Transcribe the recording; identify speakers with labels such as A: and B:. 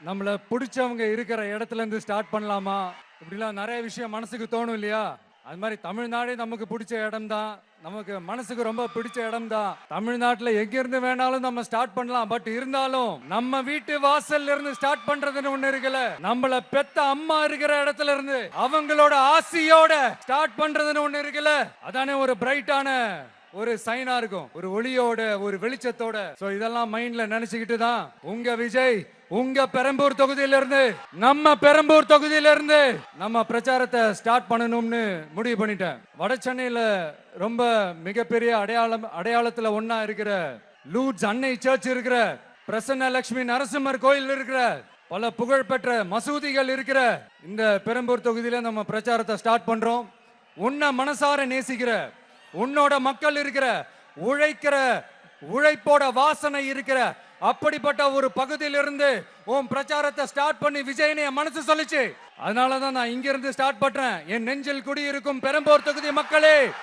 A: நம்மள பிடிச்சவங்க இருக்கிற இடத்துல இருந்து ஸ்டார்ட் பண்ணலாமா? இப்படிலாம் நிறைய விஷயம் மனசுக்கு தோணும் இல்லையா? அது மாதிரி தமிழ்நாடே நமக்கு பிடிச்ச இடம் தான். நமக்கு மனசுக்கு ரொம்ப பிடிச்ச இடம் தான். தமிழ்நாட்டுல எங்க இருந்து வேணாலும் நம்ம ஸ்டார்ட் பண்ணலாம். பட் இருந்தாலும் நம்ம வீட்டு வாசல்ல இருந்து ஸ்டார்ட் பண்றதுன்னு ஒண்ணு இருக்குல்ல. நம்மள பெத்த அம்மா இருக்கிற இடத்துல இருந்து அவங்களோட ஆசியோட ஸ்டார்ட் பண்றதுன்னு ஒண்ணு இருக்குல்ல. அதானே ஒரு பிரைட்டான ஒரு சைனா இருக்கும், ஒரு ஒளியோட, ஒரு வெளிச்சத்தோட. சோ இதெல்லாம் மைண்ட்ல நினைச்சுக்கிட்டு தான் உங்க விஜய் உங்க பெரம்பூர் தொகுதியில இருந்து, நம்ம பெரம்பூர் தொகுதியில இருந்து நம்ம பிரச்சாரத்தை ஸ்டார்ட் பண்ணணும்னு முடிவு பண்ணிட்டேன். வட சென்னையில ரொம்ப மிகப்பெரிய அடையாளத்துல ஒன்னா இருக்கிற லூட்ஸ் அன்னை சர்ச் இருக்கிற, பிரசன்ன லட்சுமி நரசிம்மர் கோயில் இருக்கிற, பல புகழ்பெற்ற மசூதிகள் இருக்கிற இந்த பெரம்பூர் தொகுதியில நம்ம பிரச்சாரத்தை ஸ்டார்ட் பண்றோம். உன்னை மனசார நேசிக்கிற, உன்னோட மக்கள் இருக்கிற, உழைக்கிற, உழைப்போட வாசனை இருக்கிற அப்படிப்பட்ட ஒரு பகுதியிலிருந்து உன் பிரச்சாரத்தை ஸ்டார்ட் பண்ணி விஜய்னு என் மனசு சொல்லிச்சு. அதனாலதான் நான் இங்க இருந்து ஸ்டார்ட் பண்றேன். என் நெஞ்சில் குடியிருக்கும் பெரம்பூர் தொகுதி மக்களே,